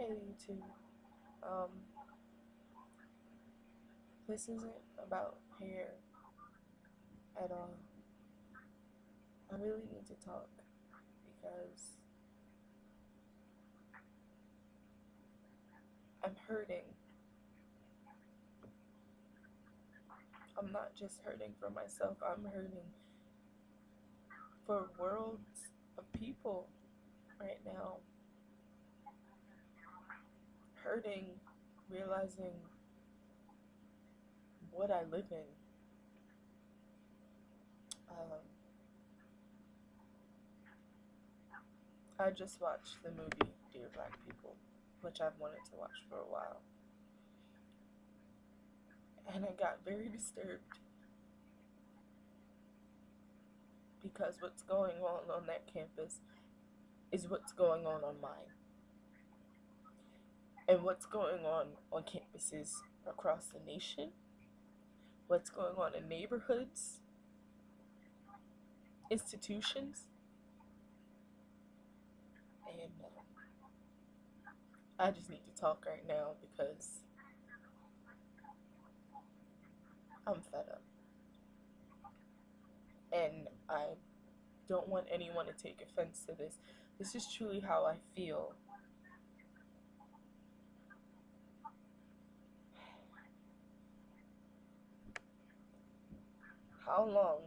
Hey YouTube. Um, this isn't about hair at all. I really need to talk because I'm hurting. I'm not just hurting for myself, I'm hurting for worlds of people right now. Hurting, realizing what I live in. Um, I just watched the movie Dear Black People, which I've wanted to watch for a while. And I got very disturbed because what's going on that campus is what's going on mine. And what's going on campuses across the nation, what's going on in neighborhoods, institutions, and I just need to talk right now because I'm fed up. And I don't want anyone to take offense to this. This is truly how I feel. How long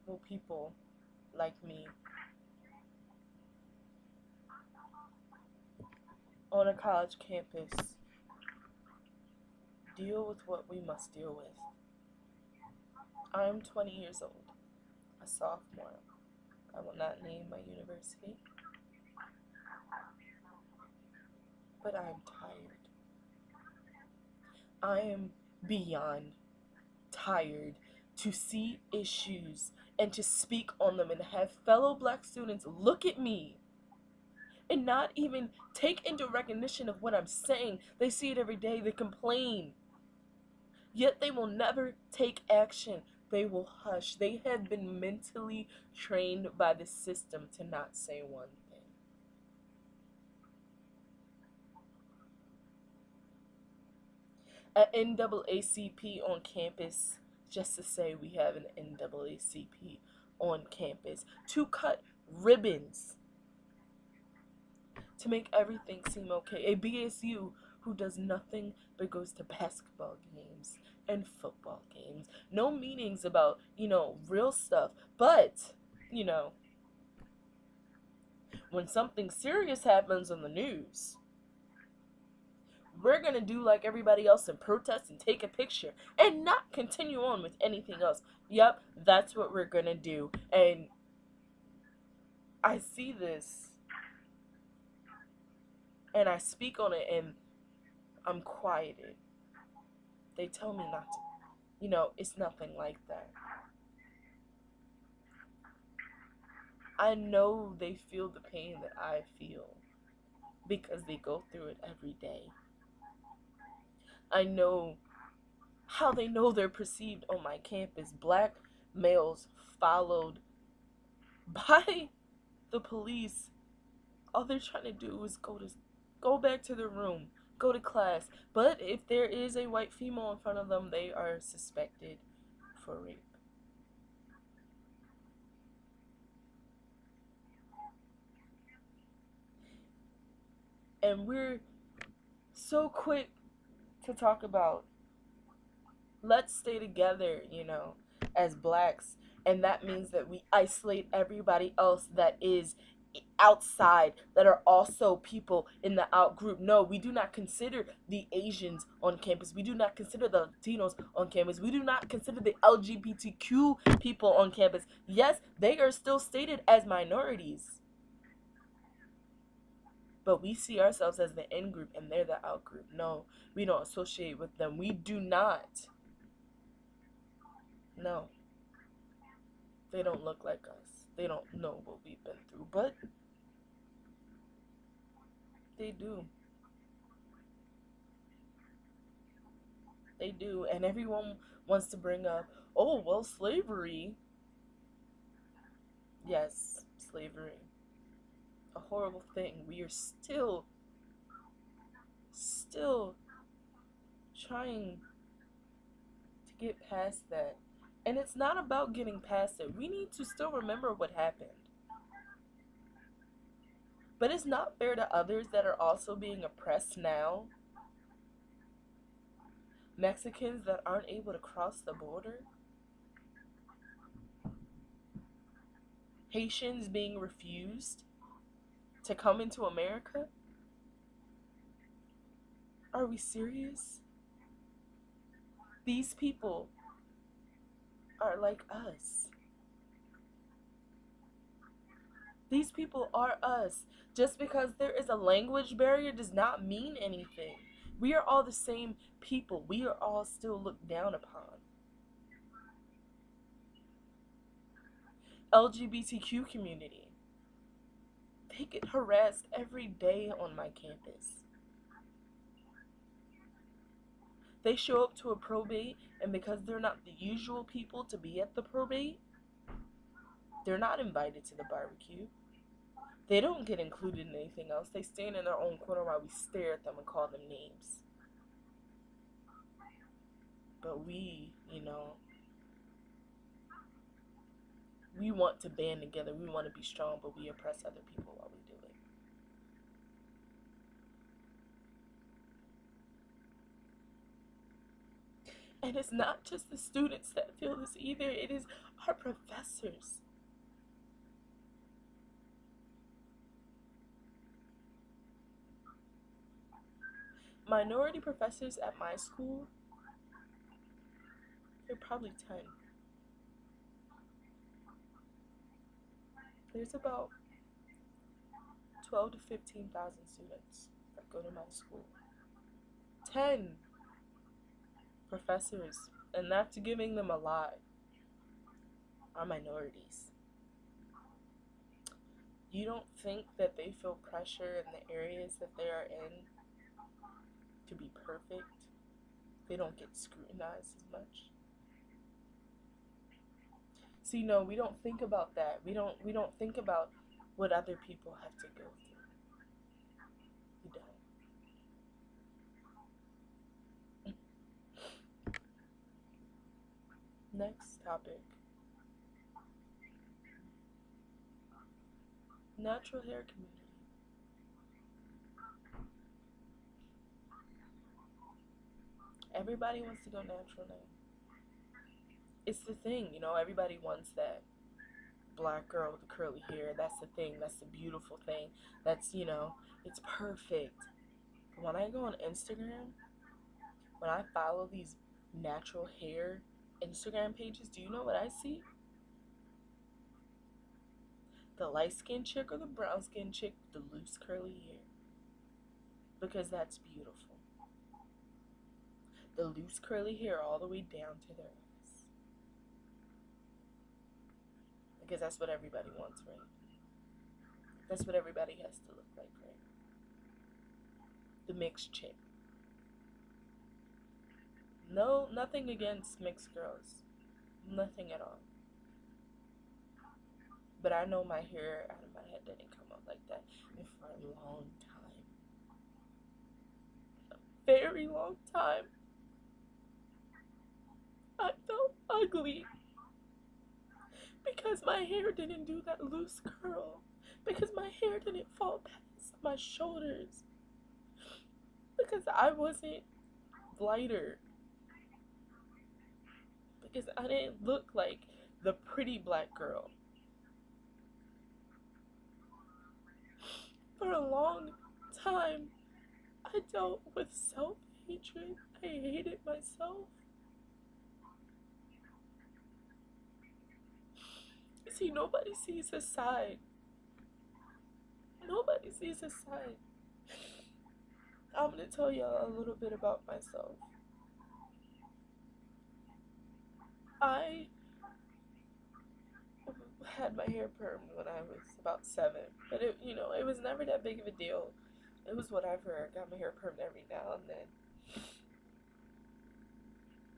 will people like me on a college campus deal with what we must deal with? I'm 20 years old, a sophomore. I will not name my university, but I am tired. I am beyond tired to see issues and to speak on them and have fellow black students look at me and not even take into recognition of what I'm saying. They see it every day, they complain, yet they will never take action. They will hush. They have been mentally trained by the system to not say one thing. At NAACP on campus, just to say we have an NAACP on campus, to cut ribbons, to make everything seem okay. A BSU who does nothing but goes to basketball games and football games. No meetings about, real stuff. But, when something serious happens on the news, we're gonna do like everybody else and protest and take a picture and not continue on with anything else. Yep, that's what we're gonna do. And I see this and I speak on it and I'm quieted. They tell me not to. It's nothing like that. I know they feel the pain that I feel because they go through it every day. I know how they know they're perceived on my campus. Black males followed by the police. All they're trying to do is go back to their room, go to class. But if there is a white female in front of them, they are suspected for rape. And we're so quick to talk about let's stay together, as blacks, and that means that we isolate everybody else that is outside, that are also people in the out group. No, we do not consider the Asians on campus. We do not consider the Latinos on campus. We do not consider the LGBTQ people on campus. Yes, they are still stated as minorities, but we see ourselves as the in group and they're the out group. No, we don't associate with them. We do not. No, they don't look like us. They don't know what we've been through, but they do. They do. And everyone wants to bring up, oh, well, slavery. Yes, slavery. A horrible thing. We are still still trying to get past that. And it's not about getting past it. We need to still remember what happened. But it's not fair to others that are also being oppressed now. Mexicans that aren't able to cross the border. Haitians being refused to come into America. Are we serious? These people are like us. These people are us. Just because there is a language barrier does not mean anything. We are all the same people. We are all still looked down upon. LGBTQ community. They get harassed every day on my campus. They show up to a probate, and because they're not the usual people to be at the probate, they're not invited to the barbecue. They don't get included in anything else. They stand in their own corner while we stare at them and call them names. But we, we want to band together. We want to be strong, but we oppress other people while we do it. And it's not just the students that feel this either. It is our professors. Minority professors at my school, they're probably 10. There's about 12 to 15,000 students that go to my school. 10 professors, and that's giving them a lot, are minorities. You don't think that they feel pressure in the areas that they are in to be perfect? They don't get scrutinized as much. See, no, we don't think about that. We don't think about what other people have to go through. We don't. Next topic. Natural hair community. Everybody wants to go natural now. It's the thing, everybody wants that black girl with the curly hair. That's the thing. That's the beautiful thing. That's, it's perfect. But when I go on Instagram, when I follow these natural hair Instagram pages, do you know what I see? The light-skinned chick or the brown-skinned chick with the loose curly hair. Because that's beautiful. The loose curly hair all the way down to their eyes. Because that's what everybody wants, right? That's what everybody has to look like, right? The mixed chick. No, nothing against mixed girls. Nothing at all. But I know my hair out of my head didn't come up like that. And for a long time. A very long time. I felt ugly. Because my hair didn't do that loose curl. Because my hair didn't fall past my shoulders. Because I wasn't lighter. Because I didn't look like the pretty black girl. For a long time, I dealt with self-hatred. I hated myself. See, nobody sees his side. Nobody sees his side. I'm gonna tell y'all a little bit about myself. I had my hair permed when I was about 7, but it was never that big of a deal. It was whatever. I got my hair permed every now and then.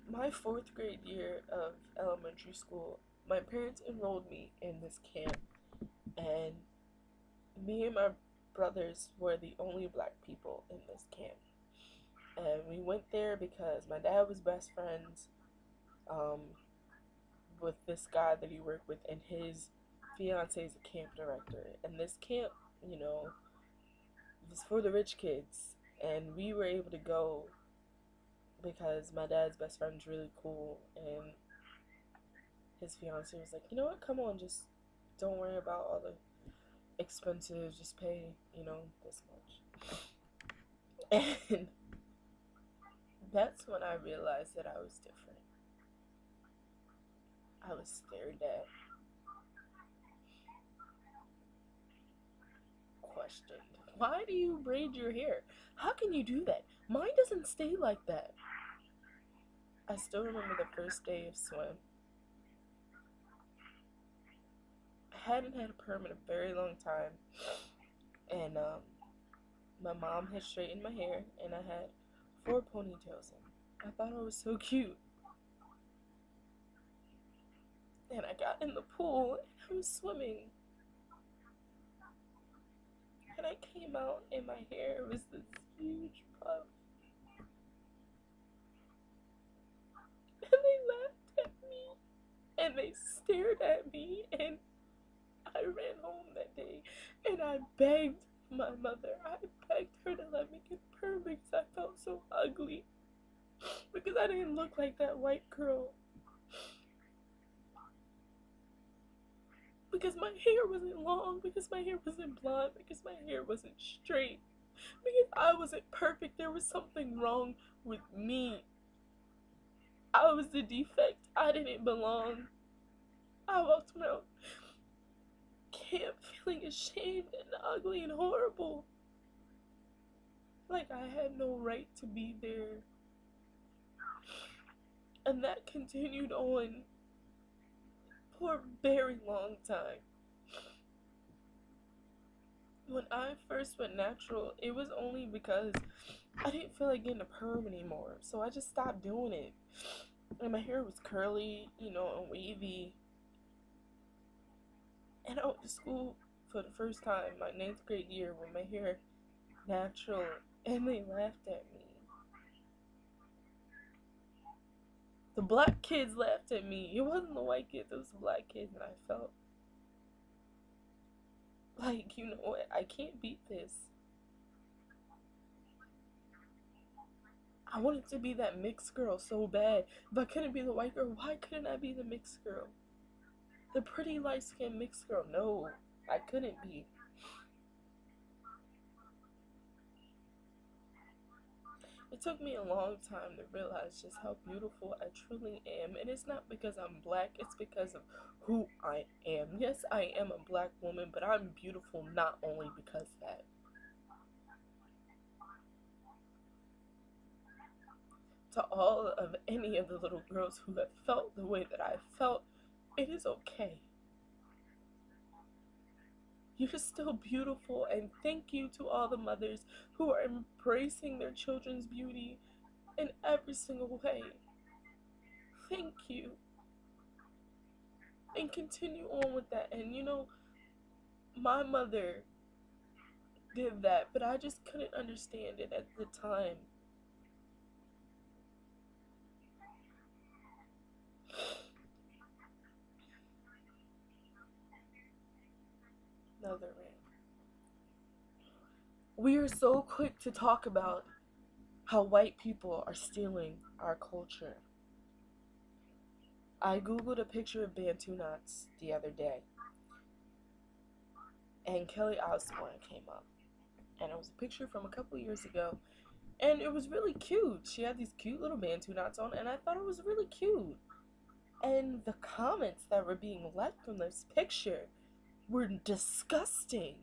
My 4th grade year of elementary school, my parents enrolled me in this camp, and me and my brothers were the only black people in this camp. And we went there because my dad was best friends um, with this guy that he worked with, and his fiance is a camp director. And this camp, you know, was for the rich kids. And we were able to go because my dad's best friend's really cool, and his fiance was like, you know what, come on, just don't worry about all the expenses, just pay, this much. And that's when I realized that I was different. I was stared at, questioned. Why do you braid your hair? How can you do that? Mine doesn't stay like that. I still remember the first day of swim. I hadn't had a perm in a very long time, and my mom had straightened my hair, and I had 4 ponytails in. I thought I was so cute. And I got in the pool, and I was swimming. And I came out, and my hair was this huge puff. And they laughed at me, and they stared at me, and I ran home that day, and I begged my mother, I begged her to let me get perm because I felt so ugly. Because I didn't look like that white girl. Because my hair wasn't long, because my hair wasn't blonde, because my hair wasn't straight, because I wasn't perfect. There was something wrong with me. I was the defect. I didn't belong. I walked around camp feeling ashamed and ugly and horrible. Like I had no right to be there. And that continued on for a very long time. When I first went natural, it was only because I didn't feel like getting a perm anymore. So I just stopped doing it. And my hair was curly, and wavy. And I went to school for the first time, my 9th grade year, with my hair natural. And they laughed at me. The black kids laughed at me. It wasn't the white kids, it was the black kids. And I felt like, you know what, I can't beat this. I wanted to be that mixed girl so bad. If I couldn't be the white girl, why couldn't I be the mixed girl? The pretty light-skinned mixed girl. No, I couldn't be. It took me a long time to realize just how beautiful I truly am. And it's not because I'm black, it's because of who I am. Yes, I am a black woman, but I'm beautiful not only because of that. To all of any of the little girls who have felt the way that I felt, it is okay. You're still beautiful, and thank you to all the mothers who are embracing their children's beauty in every single way. Thank you. And continue on with that. And my mother did that, but I just couldn't understand it at the time. Another rant. We are so quick to talk about how white people are stealing our culture. I googled a picture of Bantu knots the other day, and Kelly Osbourne came up. And it was a picture from a couple years ago, and it was really cute. She had these cute little Bantu knots on, and I thought it was really cute. And the comments that were being left from this picture were disgusting.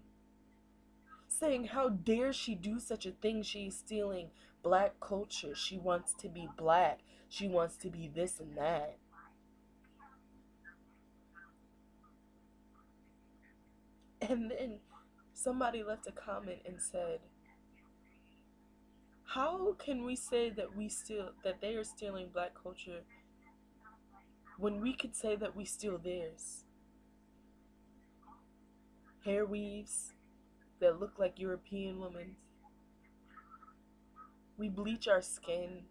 Saying, how dare she do such a thing? She's stealing black culture. She wants to be black. She wants to be this and that. And then somebody left a comment and said, how can we say that they are stealing black culture when we could say that we steal theirs? Hair weaves that look like European women's, We bleach our skin,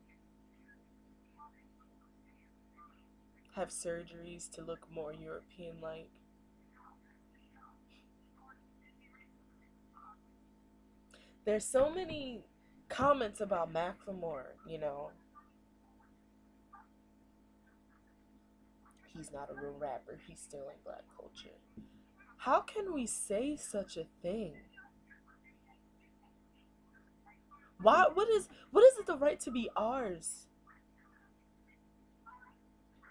have surgeries to look more European like. There's so many comments about Macklemore, he's not a real rapper, he's stealing black culture. How can we say such a thing? Why what is it the right to be ours?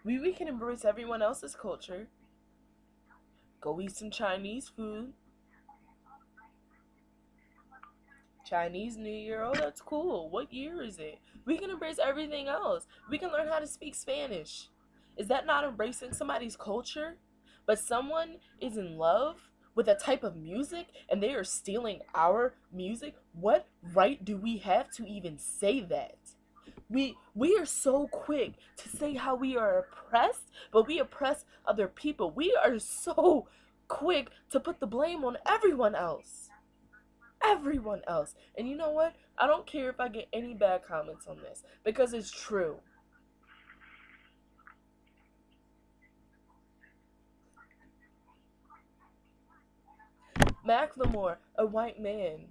We can embrace everyone else's culture. Go eat some Chinese food. Chinese New Year, oh that's cool. What year is it? We can embrace everything else. We can learn how to speak Spanish. Is that not embracing somebody's culture? But someone is in love with a type of music and they are stealing our music. What right do we have to even say that? We are so quick to say how we are oppressed, but we oppress other people. We are so quick to put the blame on everyone else. Everyone else. And you know what? I don't care if I get any bad comments on this because it's true. Macklemore, a white man,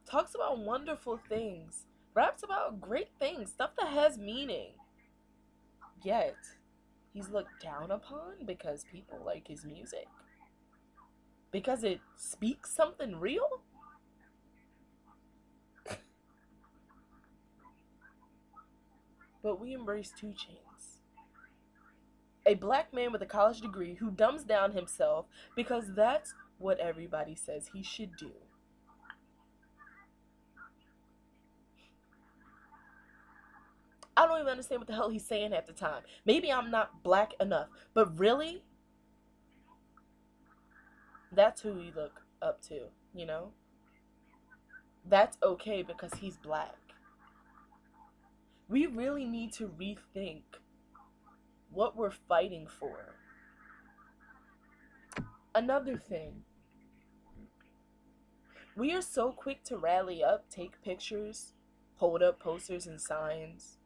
talks about wonderful things, raps about great things, stuff that has meaning. Yet, he's looked down upon because people like his music. Because it speaks something real? But we embrace 2 Chainz, a black man with a college degree who dumbs down himself because that's what everybody says he should do. I don't even understand what the hell he's saying at the time. Maybe I'm not black enough, but really? That's who we look up to? That's okay because he's black. We really need to rethink what we're fighting for. Another thing, we are so quick to rally up, take pictures, hold up posters and signs.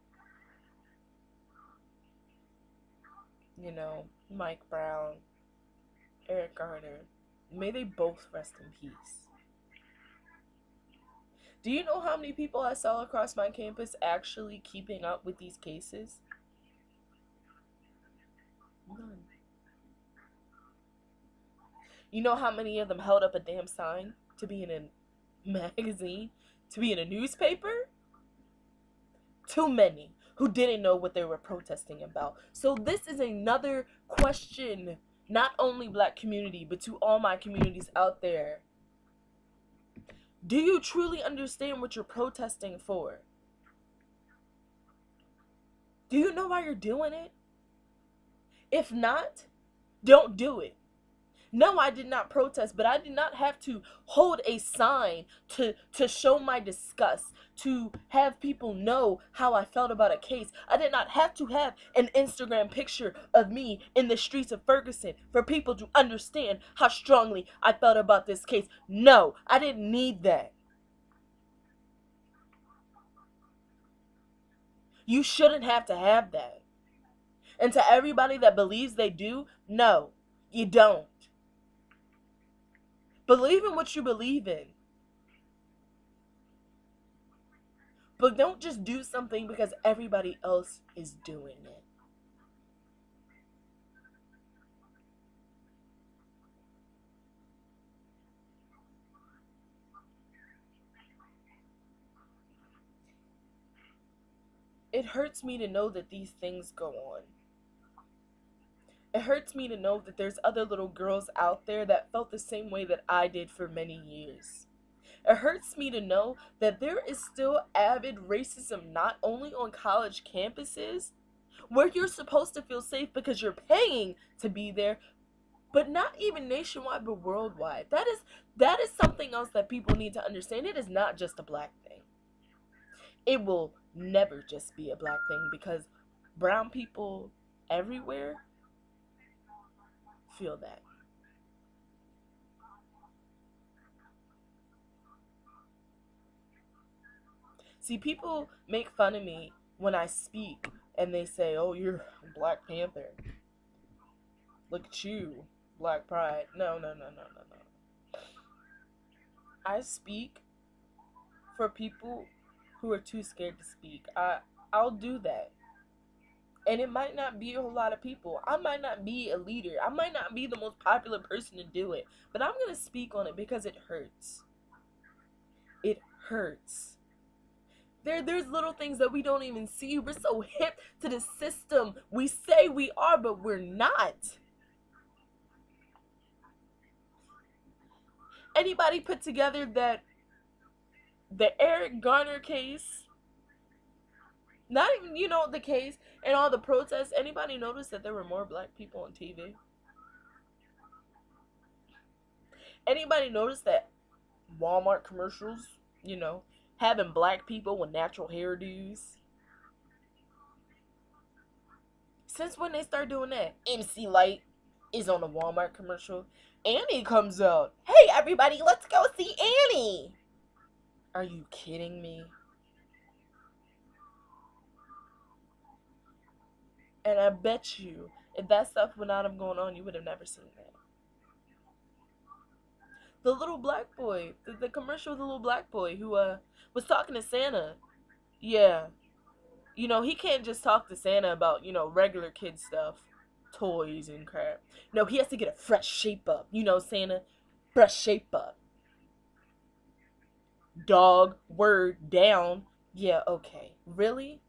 Mike Brown, Eric Garner, may they both rest in peace. Do you know how many people I saw across my campus actually keeping up with these cases? None. You know how many of them held up a damn sign to be in a magazine, to be in a newspaper? Too many who didn't know what they were protesting about. So this is another question, not only black community, but to all my communities out there. Do you truly understand what you're protesting for? Do you know why you're doing it? If not, don't do it. No, I did not protest, but I did not have to hold a sign to show my disgust, to have people know how I felt about a case. I did not have to have an Instagram picture of me in the streets of Ferguson for people to understand how strongly I felt about this case. No, I didn't need that. You shouldn't have to have that. And to everybody that believes they do, no, you don't. Believe in what you believe in. But don't just do something because everybody else is doing it. It hurts me to know that these things go on. It hurts me to know that there's other little girls out there that felt the same way that I did for many years. It hurts me to know that there is still avid racism not only on college campuses, where you're supposed to feel safe because you're paying to be there, but not even nationwide but worldwide. That is something else that people need to understand. It is not just a black thing. It will never just be a black thing because brown people everywhere feel that. See, people make fun of me when I speak and they say, "Oh, you're Black Panther. Look at you, Black Pride." No, no, no, no, no, no. I speak for people who are too scared to speak. I'll do that. And it might not be a whole lot of people. I might not be a leader. I might not be the most popular person to do it. But I'm going to speak on it because it hurts. It hurts. There's little things that we don't even see. We're so hip to the system. We say we are, but we're not. Anybody put together that the Eric Garner case, not even, the case and all the protests, anybody notice that there were more black people on TV? Anybody notice that Walmart commercials, having black people with natural hairdos? Since when they start doing that? MC Light is on a Walmart commercial. Annie comes out. Hey everybody, let's go see Annie. Are you kidding me? And I bet you, if that stuff would not have gone on, you would have never seen that. The little black boy, the commercial with the little black boy who was talking to Santa. Yeah. He can't just talk to Santa about, regular kid stuff, toys and crap. No, he has to get a fresh shape up. Santa, fresh shape up. Dog, word, down. Yeah, okay. Really?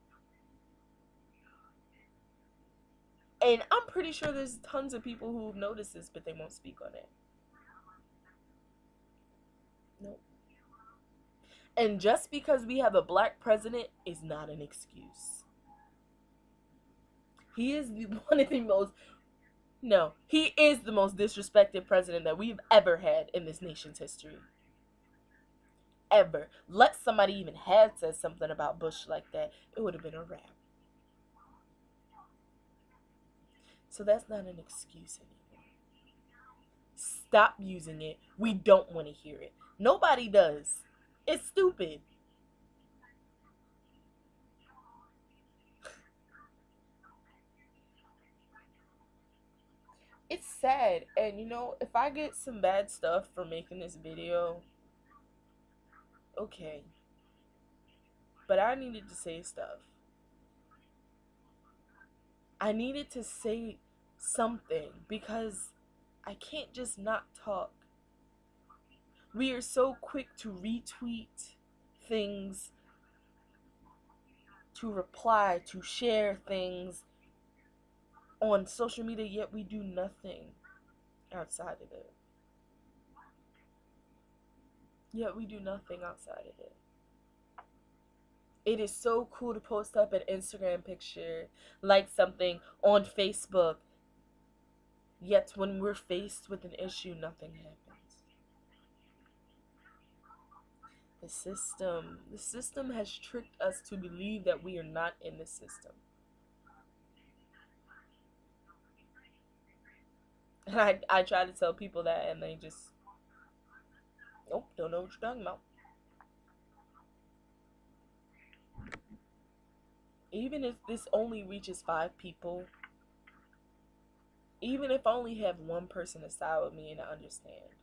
And I'm pretty sure there's tons of people who've noticed this, but they won't speak on it. Nope. And just because we have a black president is not an excuse. He is one of the most, no, he is the most disrespected president that we've ever had in this nation's history. Ever. Let somebody even had said something about Bush like that, it would have been a wrap. So that's not an excuse anymore. Stop using it. We don't want to hear it. Nobody does. It's stupid. It's sad. And if I get some bad stuff for making this video, okay. But I needed to say stuff. I needed to say something because I can't just not talk. We are so quick to retweet things, to reply, to share things on social media, yet we do nothing outside of it. Yet we do nothing outside of it. It is so cool to post up an Instagram picture, like something on Facebook, yet when we're faced with an issue, nothing happens. The system has tricked us to believe that we are not in the system. And I try to tell people that, and they just, nope, don't know what you're talking about. Even if this only reaches 5 people, even if I only have one person to side with me and to understand,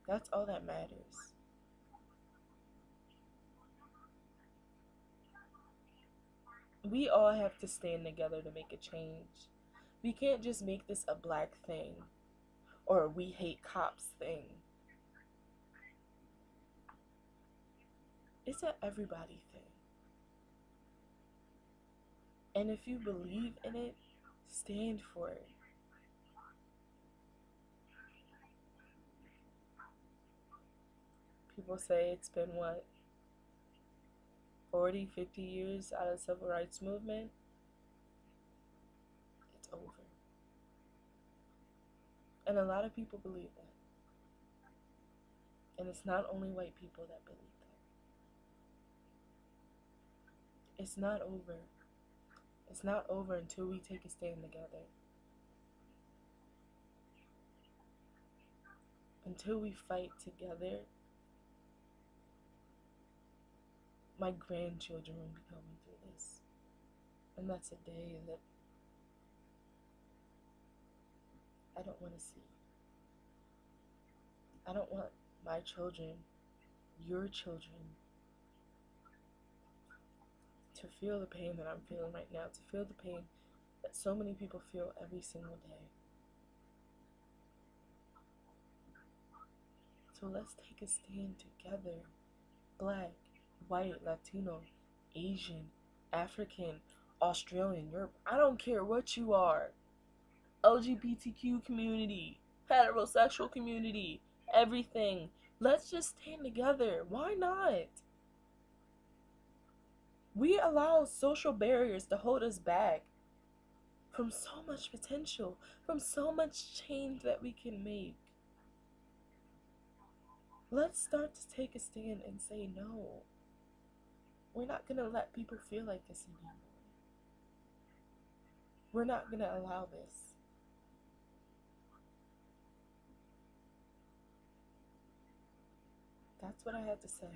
that's all that matters. We all have to stand together to make a change. We can't just make this a black thing or a we hate cops thing. It's an everybody thing. And if you believe in it, stand for it. People say it's been what? 40, 50 years out of the civil rights movement? It's over. And a lot of people believe that. And it's not only white people that believe that. It's not over. It's not over until we take a stand together. until we fight together, my grandchildren will be going through this. And that's a day that I don't want to see. I don't want my children, your children, to feel the pain that I'm feeling right now, to feel the pain that so many people feel every single day. So let's take a stand together. Black, white, Latino, Asian, African, Australian, Europe. I don't care what you are. LGBTQ community, heterosexual community, everything. Let's just stand together. Why not? We allow social barriers to hold us back from so much potential, from so much change that we can make. Let's start to take a stand and say no. We're not going to let people feel like this anymore. We're not going to allow this. That's what I had to say.